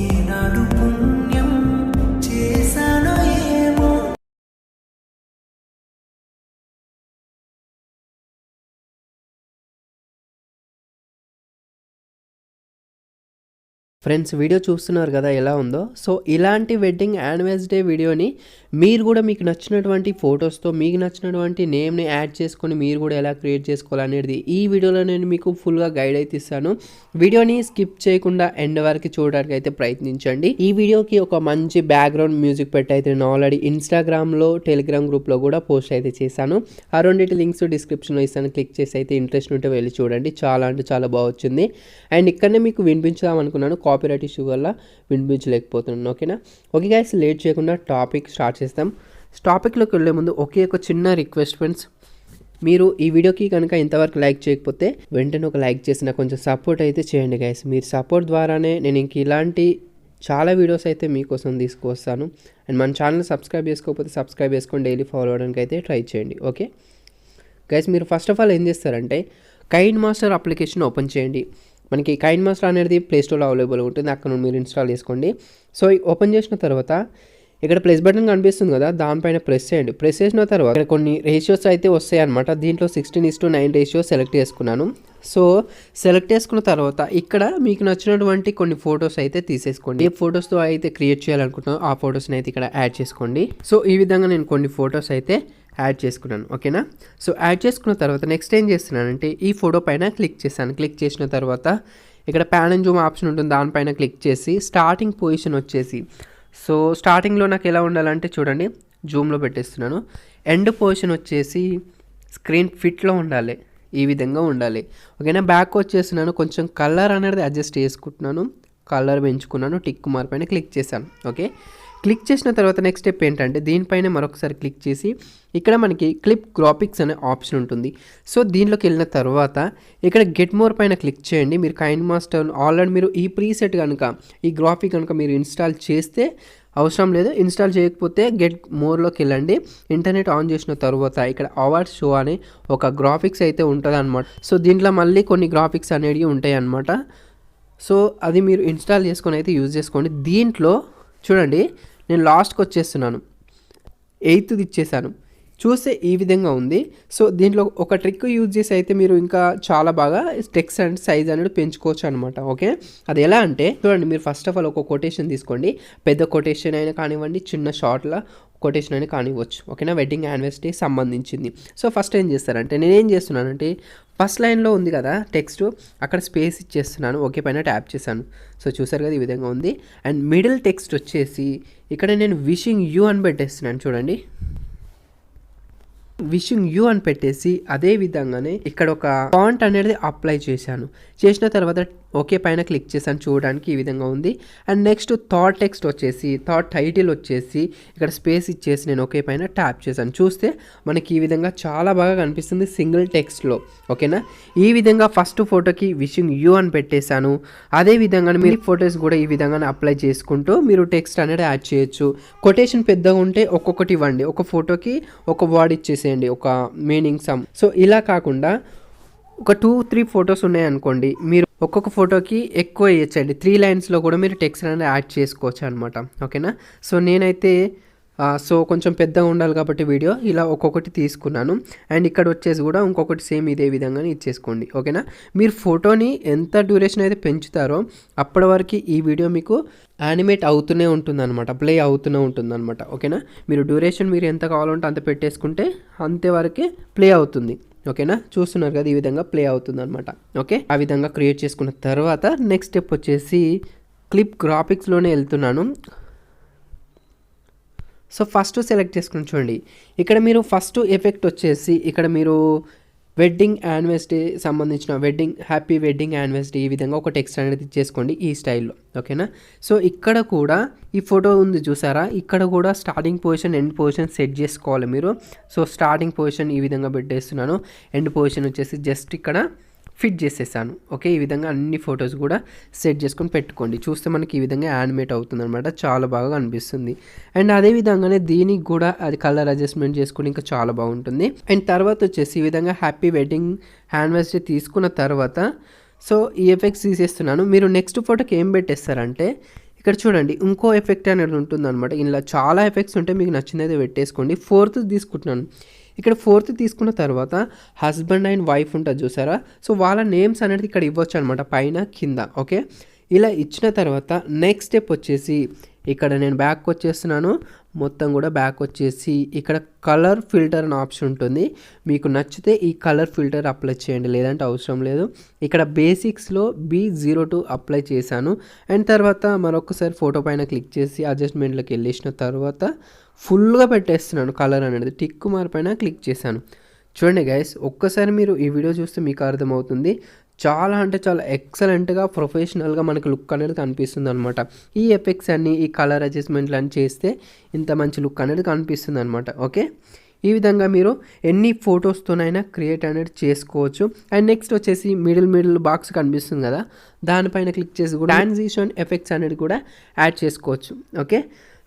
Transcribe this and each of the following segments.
ఈనాడు పుణ్యం చేశానో ఏమో. ఫ్రెండ్స్, వీడియో చూస్తున్నారు కదా ఎలా ఉందో. సో ఇలాంటి వెడ్డింగ్ యానివర్సరీ వీడియోని మీరు కూడా మీకు నచ్చినటువంటి ఫొటోస్తో మీకు నచ్చినటువంటి నేమ్ని యాడ్ చేసుకొని మీరు కూడా ఎలా క్రియేట్ చేసుకోవాలనేది ఈ వీడియోలో నేను మీకు ఫుల్గా గైడ్ అయితే ఇస్తాను. వీడియోని స్కిప్ చేయకుండా ఎండ్ వరకు చూడడానికి అయితే ప్రయత్నించండి. ఈ వీడియోకి ఒక మంచి బ్యాక్గ్రౌండ్ మ్యూజిక్ పెట్టి అయితే నేను ఆల్రెడీ ఇన్స్టాగ్రామ్లో టెలిగ్రామ్ గ్రూప్లో కూడా పోస్ట్ అయితే చేశాను. ఆ రెండింటి లింక్స్ డిస్క్రిప్షన్లో ఇస్తాను. క్లిక్ చేసి అయితే ఇంట్రెస్ట్ ఉంటే వెళ్ళి చూడండి. చాలా అంటే చాలా బాగా వచ్చింది. అండ్ ఇక్కడనే మీకు వినిపించుదాం అనుకున్నాను, కాపీరైట్ ఇష్యూ వల్ల వినిపించలేకపోతున్నాను. ఓకే గైస్, లేట్ చేయకుండా టాపిక్ స్టార్ట్ చేస్తాం. టాపిక్లోకి వెళ్ళే ముందు ఒక చిన్న రిక్వెస్ట్ ఫ్రెండ్స్, మీరు ఈ వీడియోకి కనుక ఇంతవరకు లైక్ చేయకపోతే వెంటనే ఒక లైక్ చేసిన కొంచెం సపోర్ట్ అయితే చేయండి గైస్. మీరు సపోర్ట్ ద్వారానే నేను ఇంక ఇలాంటి చాలా వీడియోస్ అయితే మీకోసం తీసుకొస్తాను. అండ్ మన ఛానల్ సబ్స్క్రైబ్ చేసుకోకపోతే సబ్స్క్రైబ్ చేసుకొని డైలీ ఫాలో అవడానికి అయితే ట్రై చేయండి. ఓకే గైస్, మీరు ఫస్ట్ ఆఫ్ ఆల్ ఏం చేస్తారంటే కైన్మాస్టర్ అప్లికేషన్ ఓపెన్ చేయండి. మనకి కైన్మాస్టర్ అనేది ప్లేస్టోర్లో అవైలబుల్ ఉంటుంది, అక్కడ మీరు ఇన్స్టాల్ చేసుకోండి. సో ఓపెన్ చేసిన తర్వాత ఇక్కడ ప్లస్ బటన్ కనిపిస్తుంది కదా, దానిపైన ప్రెస్ చేయండి. ప్రెస్ చేసిన తర్వాత ఇక్కడ కొన్ని రేషియోస్ అయితే వస్తాయి అనమాట. దీంట్లో 16:9 రేషియో సెలెక్ట్ చేసుకున్నాను. సో సెలెక్ట్ చేసుకున్న తర్వాత ఇక్కడ మీకు నచ్చినటువంటి కొన్ని ఫొటోస్ అయితే తీసేసుకోండి. ఏ ఫొటోస్తో అయితే క్రియేట్ చేయాలనుకుంటున్నారో ఆ ఫొటోస్ని అయితే ఇక్కడ యాడ్ చేసుకోండి. సో ఈ విధంగా నేను కొన్ని ఫొటోస్ అయితే యాడ్ చేసుకున్నాను. ఓకేనా, సో యాడ్ చేసుకున్న తర్వాత నెక్స్ట్ ఏం చేస్తున్నానంటే ఈ ఫోటో పైన క్లిక్ చేశాను. క్లిక్ చేసిన తర్వాత ఇక్కడ ప్యాన్ అండ్ జూమ్ ఆప్షన్ ఉంటుంది, దానిపైన క్లిక్ చేసి స్టార్టింగ్ పొజిషన్ వచ్చేసి, సో స్టార్టింగ్లో నాకు ఎలా ఉండాలంటే చూడండి, జూమ్లో పెట్టేస్తున్నాను. ఎండ్ పొజిషన్ వచ్చేసి స్క్రీన్ ఫిట్లో ఉండాలి, ఈ విధంగా ఉండాలి. ఓకేనా, బ్యాక్ వచ్చేస్తున్నాను. కొంచెం కలర్ అనేది అడ్జస్ట్ చేసుకుంటున్నాను, కలర్ పెంచుకున్నాను. టిక్ మార్క్ పైన క్లిక్ చేశాను. ఓకే, క్లిక్ చేసిన తర్వాత నెక్స్ట్ స్టెప్ ఏంటంటే దీనిపైన మరొకసారి క్లిక్ చేసి ఇక్కడ మనకి క్లిప్ గ్రాఫిక్స్ అనే ఆప్షన్ ఉంటుంది. సో దీనిలోకి వెళ్ళిన తర్వాత ఇక్కడ గెట్ మోర్ పైన క్లిక్ చేయండి. మీరు కైన్మాస్టర్ ఆల్రెడీ మీరు ఈ ప్రీసెట్ కనుక ఈ గ్రాఫిక్ కనుక మీరు ఇన్స్టాల్ చేస్తే అవసరం లేదు, ఇన్స్టాల్ చేయకపోతే గెట్ మోర్లోకి వెళ్ళండి. ఇంటర్నెట్ ఆన్ చేసిన తర్వాత ఇక్కడ అవార్డ్స్ షో అనే ఒక గ్రాఫిక్స్ అయితే ఉంటుంది అనమాట. సో దీంట్లో మళ్ళీ కొన్ని గ్రాఫిక్స్ అనేవి ఉంటాయి అన్నమాట. సో అది మీరు ఇన్స్టాల్ చేసుకొని అయితే యూజ్ చేసుకోండి. దీంట్లో చూడండి, నేను లాస్ట్కి వచ్చేస్తున్నాను, 8th ఇచ్చేసాను. చూస్తే ఈ విధంగా ఉంది. సో దీంట్లో ఒక ట్రిక్ యూజ్ చేసి అయితే మీరు ఇంకా చాలా బాగా టెక్స్ట్ అండ్ సైజ్ అనేది పెంచుకోవచ్చు అనమాట. ఓకే, అది ఎలా అంటే చూడండి, మీరు ఫస్ట్ ఆఫ్ ఆల్ ఒక కొటేషన్ తీసుకోండి. పెద్ద కొటేషన్ అయినా కానివ్వండి, చిన్న షార్ట్ల కొటేషన్ అయినా కానివ్వచ్చు. ఓకేనా, వెడ్డింగ్ యానివర్సరీ సంబంధించింది. సో ఫస్ట్ ఏం చేస్తారంటే నేనేం చేస్తున్నానంటే ఫస్ట్ లైన్లో ఉంది కదా టెక్స్ట్, అక్కడ స్పేస్ ఇచ్చేస్తున్నాను. ఓకే పైన ట్యాప్ చేశాను. సో చూసారు కదా ఈ విధంగా ఉంది. అండ్ మిడిల్ టెక్స్ట్ వచ్చేసి ఇక్కడ నేను విషింగ్ యూ అని పెట్టేస్తున్నాను. చూడండి, విషింగ్ యూ అని పెట్టేసి అదే విధంగానే ఇక్కడ ఒక ఫాంట్ అనేది అప్లై చేశాను. చేసిన తర్వాత ఓకే పైన క్లిక్ చేశాను. చూడడానికి ఈ విధంగా ఉంది. అండ్ నెక్స్ట్ థాట్ టెక్స్ట్ వచ్చేసి థాట్ టైటిల్ వచ్చేసి ఇక్కడ స్పేస్ ఇచ్చేసి నేను ఓకే పైన ట్యాప్ చేశాను. చూస్తే మనకి ఈ విధంగా చాలా బాగా కనిపిస్తుంది సింగిల్ టెక్స్ట్లో. ఓకేనా, ఈ విధంగా ఫస్ట్ ఫోటోకి విషింగ్ యూ అని పెట్టేశాను. అదే విధంగా మీరు ఫొటోస్ కూడా ఈ విధంగానే అప్లై చేసుకుంటూ మీరు టెక్స్ట్ అనేది యాడ్ చేయొచ్చు. కొటేషన్ పెద్దగా ఉంటే ఒక్కొక్కటి ఇవ్వండి, ఒక ఫోటోకి ఒక వర్డ్ ఇచ్చేసేయండి, ఒక మీనింగ్ సమ్. సో ఇలా కాకుండా ఒక 2-3 ఫొటోస్ ఉన్నాయనుకోండి, మీరు ఒక్కొక్క ఫోటోకి ఎక్కువ వేయచ్చండి. 3 లైన్స్లో కూడా మీరు టెక్స్ట్ అనేది యాడ్ చేసుకోవచ్చు అనమాట. ఓకేనా, సో నేనైతే సో కొంచెం పెద్దగా ఉండాలి కాబట్టి వీడియో ఇలా ఒక్కొక్కటి తీసుకున్నాను. అండ్ ఇక్కడ వచ్చేసి కూడా ఇంకొకటి సేమ్ ఇదే విధంగానే ఇచ్చేసుకోండి. ఓకేనా, మీరు ఫోటోని ఎంత డ్యూరేషన్ అయితే పెంచుతారో అప్పటి వరకు ఈ వీడియో మీకు యానిమేట్ అవుతూనే ఉంటుందన్నమాట, ప్లే అవుతూనే ఉంటుందన్నమాట. ఓకేనా, మీరు డ్యూరేషన్ మీరు ఎంత కావాలంటే అంత పెట్టేసుకుంటే అంతేవరకే ప్లే అవుతుంది. ఓకేనా, చూస్తున్నారు కదా ఈ విధంగా ప్లే అవుతుంది అనమాట. ఓకే, ఆ విధంగా క్రియేట్ చేసుకున్న తర్వాత నెక్స్ట్ స్టెప్ వచ్చేసి క్లిప్ గ్రాఫిక్స్లోనే వెళ్తున్నాను. సో ఫస్ట్ సెలెక్ట్ చేసుకుని చూడండి, ఇక్కడ మీరు ఫస్ట్ ఎఫెక్ట్ వచ్చేసి ఇక్కడ మీరు వెడ్డింగ్ యానివర్సరీ సంబంధించిన హ్యాపీ వెడ్డింగ్ యానివర్సరీ ఈ విధంగా ఒక టెక్స్ట్ అనేది ఇచ్చేసుకోండి ఈ స్టైల్లో. ఓకేనా, సో ఇక్కడ కూడా ఈ ఫోటో ఉంది చూసారా, ఇక్కడ కూడా starting position end position set చేసుకోవాలి మీరు. సో స్టార్టింగ్ పొజిషన్ ఈ విధంగా పెట్టేస్తున్నాను, ఎండ్ పొజిషన్ వచ్చేసి జస్ట్ ఇక్కడ ఫిట్ చేసేసాను. ఓకే, ఈ విధంగా అన్ని ఫొటోస్ కూడా సెట్ చేసుకొని పెట్టుకోండి. చూస్తే మనకి ఈ విధంగా యానిమేట్ అవుతుంది అనమాట, చాలా బాగా అనిపిస్తుంది. అండ్ అదే విధంగానే దీనికి కూడా అది కలర్ అడ్జస్ట్మెంట్ చేసుకుని ఇంకా చాలా బాగుంటుంది. అండ్ తర్వాత వచ్చేసి ఈ విధంగా హ్యాపీ వెడ్డింగ్ యానివర్సరీ తీసుకున్న తర్వాత సో ఈ ఎఫెక్ట్స్ తీసేస్తున్నాను. మీరు నెక్స్ట్ ఫోటోకి ఏం పెట్టేస్తారంటే ఇక్కడ చూడండి ఇంకో ఎఫెక్ట్ అనేది ఉంటుందన్నమాట. ఇలా చాలా ఎఫెక్ట్స్ ఉంటాయి, మీకు నచ్చినది పెట్టేసుకోండి. ఫోర్త్ తీసుకుంటున్నాను. ఇక్కడ ఫోర్త్ తీసుకున్న తర్వాత హస్బెండ్ అండ్ వైఫ్ ఉంటుంది చూసారా, సో వాళ్ళ నేమ్స్ అనేది ఇక్కడ ఇవ్వచ్చు అనమాట, పైన కింద. ఓకే, ఇలా ఇచ్చిన తర్వాత నెక్స్ట్ స్టెప్ వచ్చేసి ఇక్కడ నేను బ్యాక్ వచ్చేస్తున్నాను. మొత్తం కూడా బ్యాక్ వచ్చేసి ఇక్కడ కలర్ ఫిల్టర్ అని ఆప్షన్ ఉంటుంది. మీకు నచ్చితే ఈ కలర్ ఫిల్టర్ అప్లై చేయండి, లేదంటే అవసరం లేదు. ఇక్కడ బేసిక్స్లో B02 అప్లై చేశాను. అండ్ తర్వాత మరొకసారి ఫోటో పైన క్లిక్ చేసి అడ్జస్ట్మెంట్లోకి వెళ్ళేసిన తర్వాత ఫుల్గా పెట్టేస్తున్నాను కలర్ అనేది. టిక్ మార్క్ పైన క్లిక్ చేశాను. చూడండి గైస్, ఒక్కసారి మీరు ఈ వీడియో చూస్తే మీకు అర్థమవుతుంది. చాలా అంటే చాలా ఎక్సలెంట్గా ప్రొఫెషనల్గా మనకు లుక్ అనేది కనిపిస్తుంది అనమాట. ఈ ఎఫెక్ట్స్ అన్నీ, ఈ కలర్ అడ్జస్ట్మెంట్లు అన్నీ చేస్తే ఇంత మంచి లుక్ అనేది కనిపిస్తుంది అనమాట. ఓకే, ఈ విధంగా మీరు ఎన్ని ఫొటోస్తోనైనా క్రియేట్ అనేది చేసుకోవచ్చు. అండ్ నెక్స్ట్ వచ్చేసి మిడిల్ బాక్స్ కనిపిస్తుంది కదా, దానిపైన క్లిక్ చేసి కూడా ట్రాన్సిషన్ ఎఫెక్ట్స్ అనేది కూడా యాడ్ చేసుకోవచ్చు. ఓకే,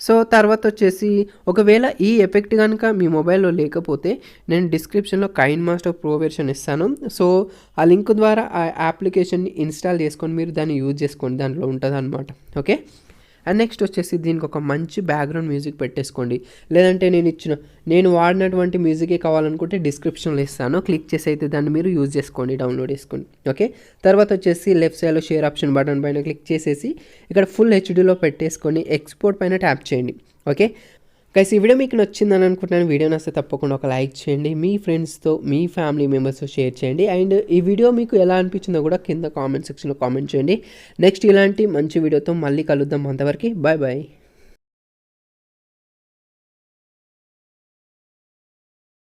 సో తర్వాత వచ్చేసి ఒకవేళ ఈ ఎఫెక్ట్ కనుక మీ మొబైల్లో లేకపోతే నేను డిస్క్రిప్షన్లో కైన్మాస్టర్ ప్రో వెర్షన్ ఇస్తాను. సో ఆ లింక్ ద్వారా ఆ అప్లికేషన్ని ఇన్స్టాల్ చేసుకొని మీరు దాన్ని యూజ్ చేసుకోండి, దాంట్లో ఉంటుంది అనమాట. ఓకే, అండ్ నెక్స్ట్ వచ్చేసి దీనికి ఒక మంచి బ్యాక్గ్రౌండ్ మ్యూజిక్ పెట్టేసుకోండి, లేదంటే నేను వాడినటువంటి మ్యూజికే కావాలనుకుంటే డిస్క్రిప్షన్లో ఇస్తాను, క్లిక్ చేసి అయితే దాన్ని మీరు యూజ్ చేసుకోండి, డౌన్లోడ్ చేసుకోండి. ఓకే, తర్వాత వచ్చేసి లెఫ్ట్ సైడ్లో షేర్ ఆప్షన్ బటన్ పైన క్లిక్ చేసేసి ఇక్కడ ఫుల్ హెచ్డీలో పెట్టేసుకొని ఎక్స్పోర్ట్ పైన ట్యాప్ చేయండి. ఓకే గైస్, ఈ వీడియో మీకు నచ్చిందని అనుకుంటున్నాను. వీడియో నచ్చితే తప్పకుండా ఒక లైక్ చేయండి, మీ ఫ్రెండ్స్తో, మీ ఫ్యామిలీ మెంబర్స్తో షేర్ చేయండి. అండ్ ఈ వీడియో మీకు ఎలా అనిపించిందో కూడా కింద కామెంట్ సెక్షన్లో కామెంట్ చేయండి. నెక్స్ట్ ఇలాంటి మంచి వీడియోతో మళ్ళీ కలుద్దాం. అంతవరకు బాయ్ బాయ్.